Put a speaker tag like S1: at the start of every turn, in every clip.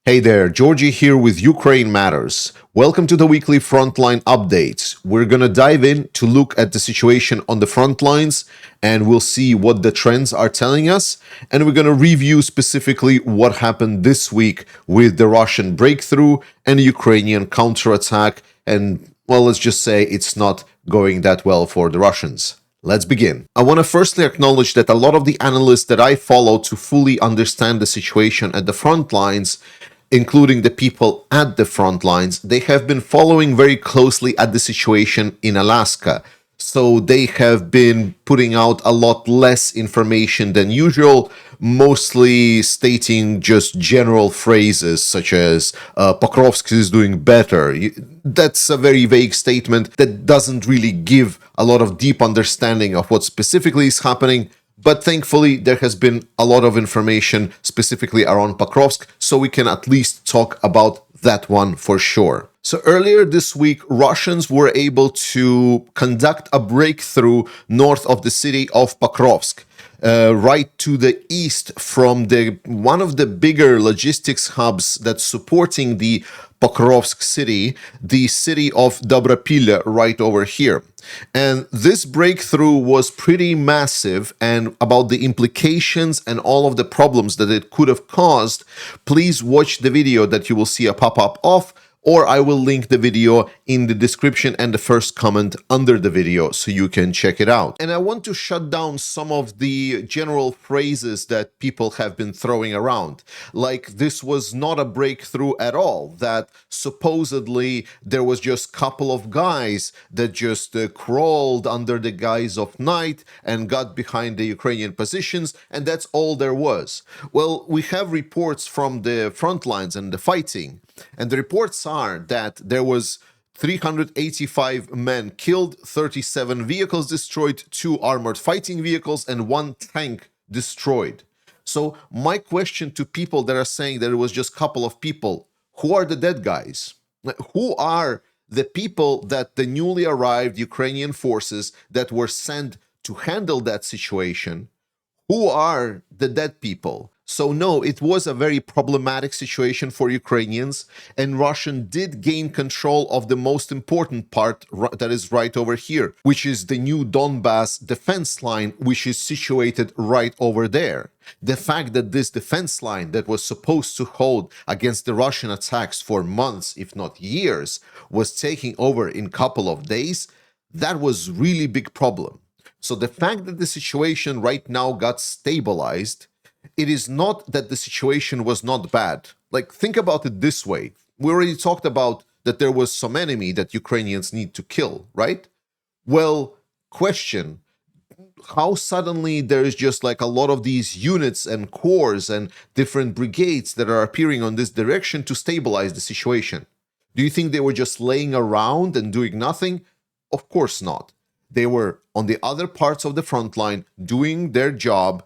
S1: Hey there, Georgie here with Ukraine Matters. Welcome to the weekly Frontline updates. We're gonna dive in to look at the situation on the front lines and we'll see what the trends are telling us. And we're gonna review specifically what happened this week with the Russian breakthrough and the Ukrainian counterattack. And well, let's just say it's not going that well for the Russians. Let's begin. I want to firstly acknowledge that a lot of the analysts that I follow to fully understand the situation at the front lines, including the people at the front lines, they have been following very closely at the situation in Alaska. So they have been putting out a lot less information than usual, mostly stating just general phrases such as Pokrovsk is doing better. That's a very vague statement that doesn't really give a lot of deep understanding of what specifically is happening. But thankfully, there has been a lot of information specifically around Pokrovsk, so we can at least talk about that one for sure. So earlier this week, Russians were able to conduct a breakthrough north of the city of Pokrovsk, right to the east from one of the bigger logistics hubs that's supporting the Pokrovsk city, the city of Dobropil'ya, right over here. And this breakthrough was pretty massive, and about the implications and all of the problems that it could have caused, please watch the video that you will see a pop-up of, or I will link the video in the description and the first comment under the video so you can check it out. And I want to shut down some of the general phrases that people have been throwing around. Like this was not a breakthrough at all, that supposedly there was just a couple of guys that just crawled under the guise of night and got behind the Ukrainian positions, and that's all there was. Well, we have reports from the front lines and the fighting, and the reports are that there was 385 men killed, 37 vehicles destroyed, 2 armored fighting vehicles, and 1 tank destroyed. So my question to people that are saying that it was just a couple of people, who are the dead guys? Who are the people that the newly arrived Ukrainian forces that were sent to handle that situation? Who are the dead people? So no, it was a very problematic situation for Ukrainians, and Russian did gain control of the most important part that is right over here, which is the new Donbass defense line, which is situated right over there. The fact that this defense line that was supposed to hold against the Russian attacks for months, if not years, was taking over in a couple of days, that was really big problem. So the fact that the situation right now got stabilized, it is not that the situation was not bad. Like, think about it this way. We already talked about that there was some enemy that Ukrainians need to kill, right? Well, question, how suddenly there's just like a lot of these units and corps and different brigades that are appearing on this direction to stabilize the situation? Do you think they were just laying around and doing nothing? Of course not. They were on the other parts of the front line doing their job,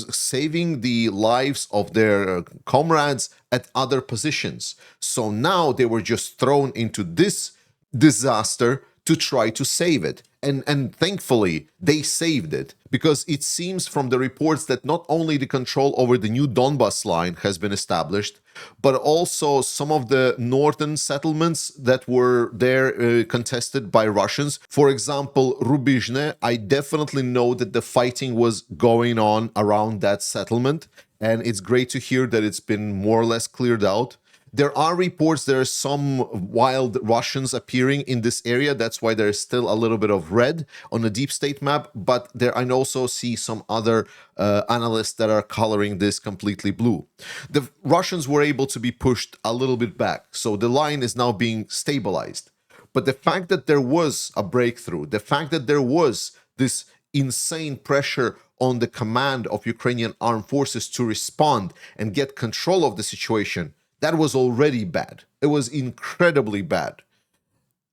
S1: saving the lives of their comrades at other positions. So now they were just thrown into this disaster to try to save it. And thankfully, they saved it, because it seems from the reports that not only the control over the new Donbass line has been established, but also some of the northern settlements that were there contested by Russians. For example, Rubizhne, I definitely know that the fighting was going on around that settlement, and it's great to hear that it's been more or less cleared out. There are reports there are some wild Russians appearing in this area. That's why there is still a little bit of red on the deep state map. But there I also see some other analysts that are coloring this completely blue. The Russians were able to be pushed a little bit back. So the line is now being stabilized. But the fact that there was a breakthrough, the fact that there was this insane pressure on the command of Ukrainian armed forces to respond and get control of the situation, that was already bad. It was incredibly bad.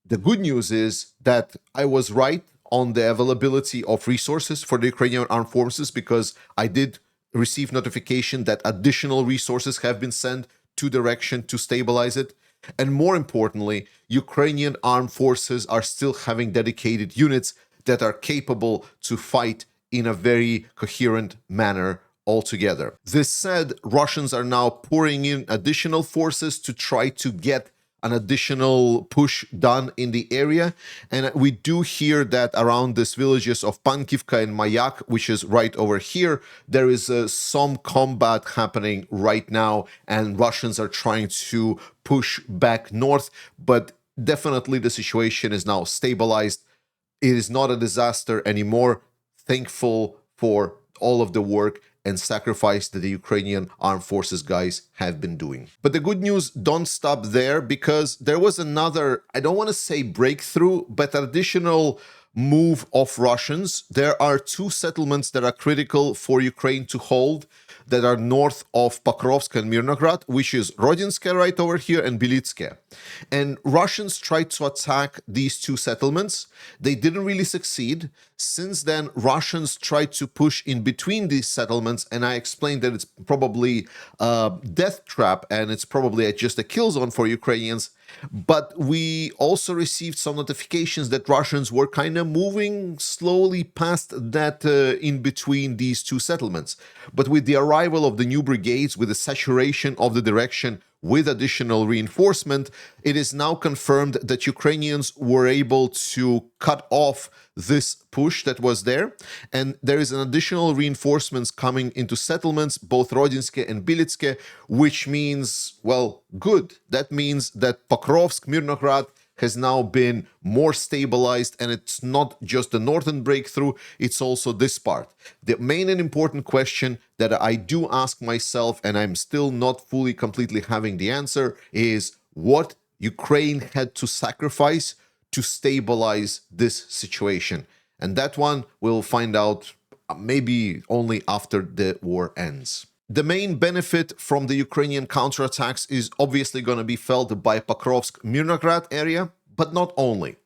S1: The good news is that I was right on the availability of resources for the Ukrainian armed forces, because I did receive notification that additional resources have been sent to direction to stabilize it. And more importantly, Ukrainian armed forces are still having dedicated units that are capable to fight in a very coherent manner altogether. This said, Russians are now pouring in additional forces to try to get an additional push done in the area. And we do hear that around these villages of Pankivka and Mayak, which is right over here, there is some combat happening right now, and Russians are trying to push back north, but definitely the situation is now stabilized. It is not a disaster anymore. Thankful for all of the work and sacrifice that the Ukrainian armed forces guys have been doing. But the good news don't stop there, because there was another, I don't want to say breakthrough, but additional move of Russians. There are two settlements that are critical for Ukraine to hold that are north of Pokrovsk and Mirnograd, which is Rodinske right over here and Belitske. And Russians tried to attack these two settlements. They didn't really succeed. Since then, Russians tried to push in between these settlements, and I explained that it's probably a death trap and it's probably just a kill zone for Ukrainians. But we also received some notifications that Russians were kind of moving slowly past that in between these two settlements. But with the arrival of the new brigades, with the saturation of the direction, with additional reinforcement, it is now confirmed that Ukrainians were able to cut off this push that was there, and there is an additional reinforcements coming into settlements, both Rodinske and Belitske, which means, well, good. That means that Pokrovsk, Mirnograd has now been more stabilized, and it's not just the northern breakthrough, it's also this part. The main and important question that I do ask myself, and I'm still not fully completely having the answer, is what Ukraine had to sacrifice to stabilize this situation. And that one we'll find out maybe only after the war ends. The main benefit from the Ukrainian counterattacks is obviously going to be felt by Pokrovsk-Mirnograd area, but not only.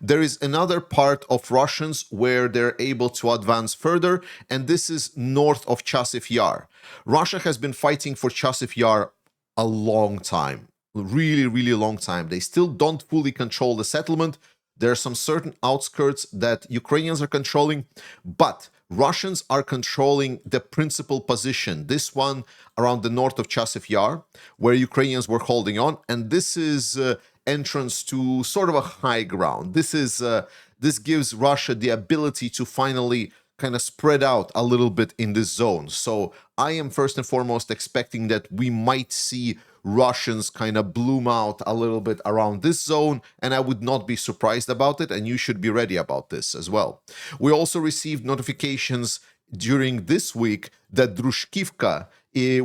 S1: There is another part of Russians where they're able to advance further, and this is north of Chassar Yar. Russia has been fighting for Chassar Yar a long time, really long time. They still don't fully control the settlement. There are some certain outskirts that Ukrainians are controlling, but Russians are controlling the principal position, this one around the north of Chassar Yar, where Ukrainians were holding on, and this is entrance to sort of a high ground. This gives Russia the ability to finally kind of spread out a little bit in this zone. So I am first and foremost expecting that we might see Russians kind of bloom out a little bit around this zone, and I would not be surprised about it, and you should be ready about this as well. We also received notifications during this week that Drushkivka,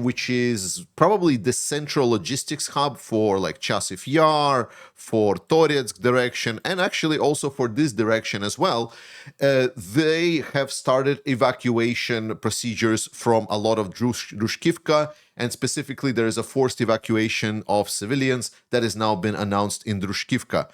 S1: which is probably the central logistics hub for like Chassar Yar, for Toretsk direction, and actually also for this direction as well, they have started evacuation procedures from a lot of Drushkivka, and specifically there is a forced evacuation of civilians that has now been announced in Drushkivka.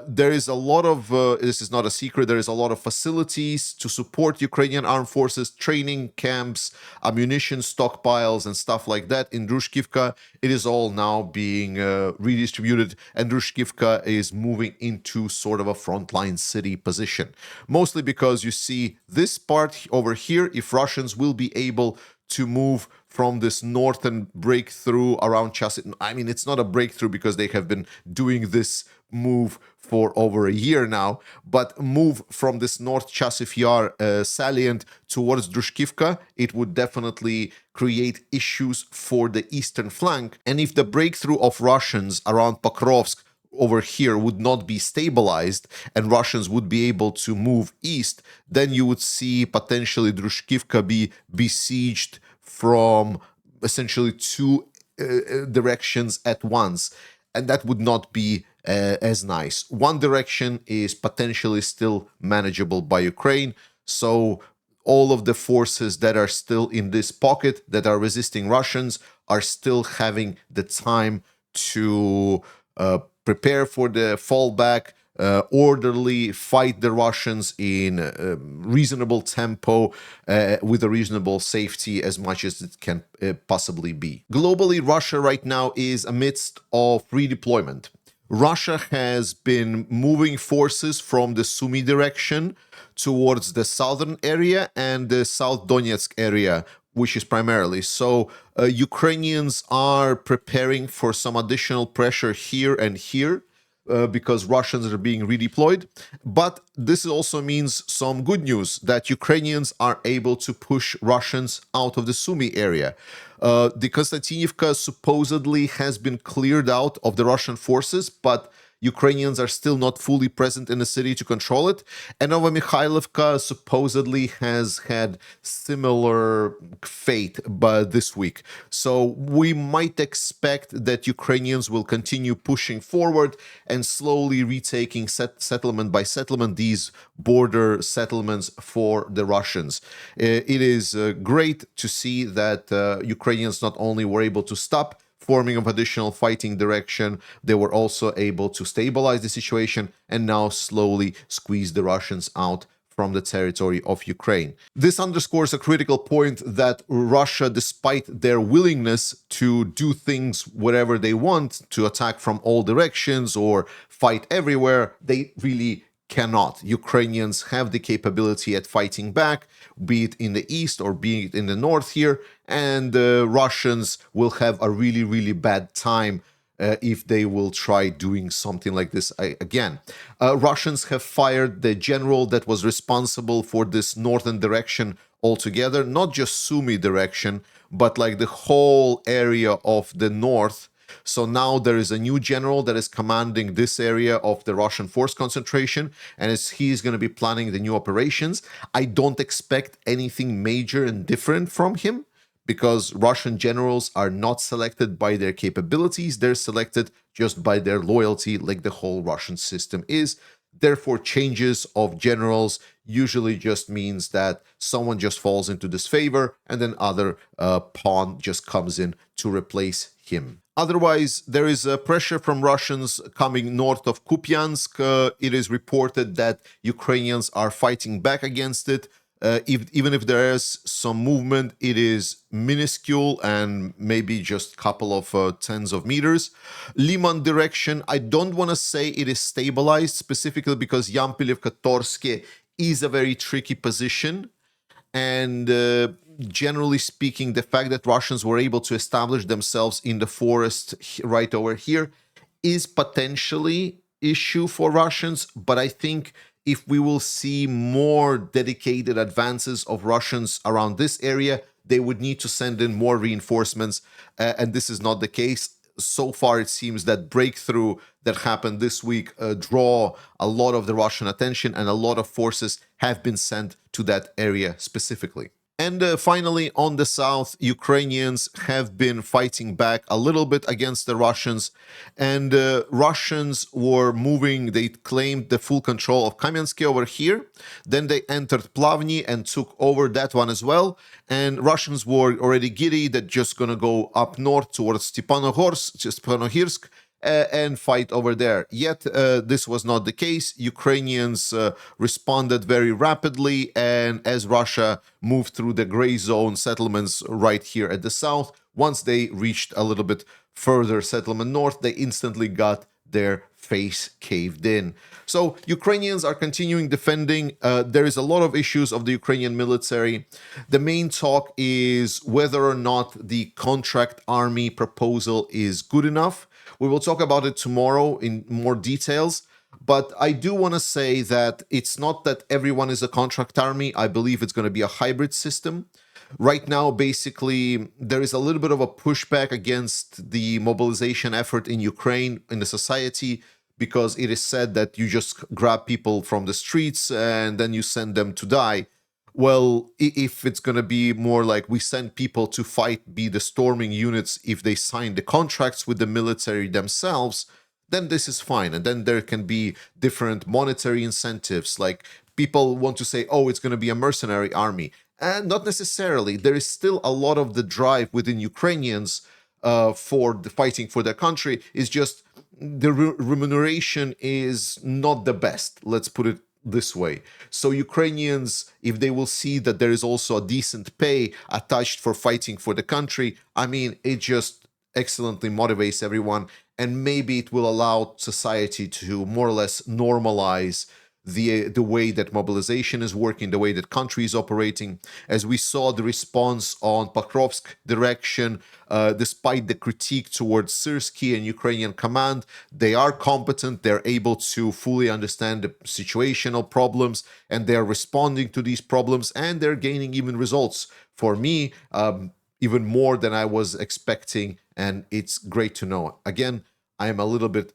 S1: There is a lot of, this is not a secret, there is a lot of facilities to support Ukrainian armed forces, training camps, ammunition stockpiles and stuff like that in Drushkivka. It is all now being redistributed, and Drushkivka is moving into sort of a frontline city position. Mostly because you see this part over here, if Russians will be able to move from this northern breakthrough around Chassar. I mean, it's not a breakthrough because they have been doing this move for over a year now, but move from this North Chassar Yar salient towards Drushkivka, it would definitely create issues for the eastern flank. And if the breakthrough of Russians around Pokrovsk over here would not be stabilized and Russians would be able to move east, then you would see potentially Drushkivka be besieged from essentially two directions at once, and that would not be as nice. One direction is potentially still manageable by Ukraine, so all of the forces that are still in this pocket that are resisting Russians are still having the time to prepare for the fallback, orderly fight the Russians in reasonable tempo with a reasonable safety as much as it can possibly be. Globally, Russia right now is amidst of redeployment. Russia has been moving forces from the Sumy direction towards the southern area and the South Donetsk area, which is primarily. So Ukrainians are preparing for some additional pressure here and here because Russians are being redeployed. But this also means some good news that Ukrainians are able to push Russians out of the Sumy area. The Konstantinivka supposedly has been cleared out of the Russian forces, but Ukrainians are still not fully present in the city to control it. And Novomikhailivka supposedly has had similar fate but this week. So we might expect that Ukrainians will continue pushing forward and slowly retaking settlement by settlement these border settlements for the Russians. It is great to see that Ukrainians not only were able to stop forming of additional fighting direction, they were also able to stabilize the situation and now slowly squeeze the Russians out from the territory of Ukraine. This underscores a critical point that Russia, despite their willingness to do things whatever they want, to attack from all directions or fight everywhere, they really cannot. Ukrainians have the capability at fighting back, be it in the east or be it in the north here, and Russians will have a really, really bad time if they will try doing something like this again. Russians have fired the general that was responsible for this northern direction altogether, not just Sumy direction, but like the whole area of the north. So now there is a new general that is commanding this area of the Russian force concentration, and he's going to be planning the new operations. I don't expect anything major and different from him because Russian generals are not selected by their capabilities. They're selected just by their loyalty, like the whole Russian system is. Therefore, changes of generals usually just means that someone just falls into disfavor and then other pawn just comes in to replace him. Otherwise, there is pressure from Russians coming north of Kupansk. It is reported that Ukrainians are fighting back against it. Even if there is some movement, it is minuscule and maybe just a couple of tens of meters. Liman direction, I don't want to say it is stabilized, specifically because Yampilivka-Torske is a very tricky position. And generally speaking, the fact that Russians were able to establish themselves in the forest right over here is potentially issue for Russians, but I think if we will see more dedicated advances of Russians around this area, they would need to send in more reinforcements, and this is not the case. So far, it seems that breakthrough that happened this week draw a lot of the Russian attention, and a lot of forces have been sent to that area specifically. And finally, on the south, Ukrainians have been fighting back a little bit against the Russians, and Russians were moving. They claimed the full control of Kamensk over here. Then they entered Plavny and took over that one as well. And Russians were already giddy that just going to go up north towards Stepanohirsk and fight over there. Yet this was not the case. Ukrainians responded very rapidly, and as Russia moved through the gray zone settlements right here at the south, once they reached a little bit further settlement north, they instantly got their face caved in. So Ukrainians are continuing defending. There is a lot of issues of the Ukrainian military. The main talk is whether or not the contract army proposal is good enough. We will talk about it tomorrow in more details, but I do want to say that it's not that everyone is a contract army. I believe it's going to be a hybrid system. Right now, basically, there is a little bit of a pushback against the mobilization effort in Ukraine, in the society, because it is said that you just grab people from the streets and then you send them to die. Well, if it's going to be more like we send people to fight, be the storming units, if they sign the contracts with the military themselves, then this is fine. And then there can be different monetary incentives. Like people want to say, oh, it's going to be a mercenary army. And not necessarily. There is still a lot of the drive within Ukrainians for the fighting for their country. Is just the remuneration is not the best. Let's put it this way. So Ukrainians, if they will see that there is also a decent pay attached for fighting for the country, I mean, it just excellently motivates everyone, and maybe it will allow society to more or less normalize the way that mobilization is working, the way that country is operating. As we saw the response on Pokrovsk direction, despite the critique towards Syrsky and Ukrainian command, they are competent, they're able to fully understand the situational problems, and they're responding to these problems, and they're gaining even results. For me, even more than I was expecting, and it's great to know. Again, I am a little bit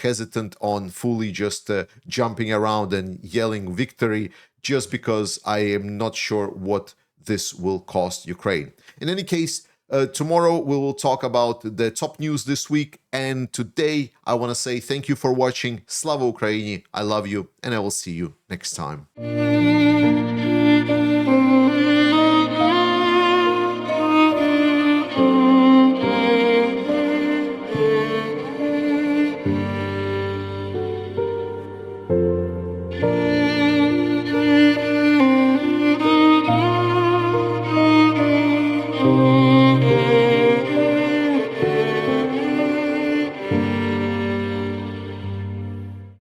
S1: hesitant on fully just jumping around and yelling victory, just because I am not sure what this will cost Ukraine. In any case, tomorrow we will talk about the top news this week, and today I want to say thank you for watching. Slava Ukraini, I love you, and I will see you next time.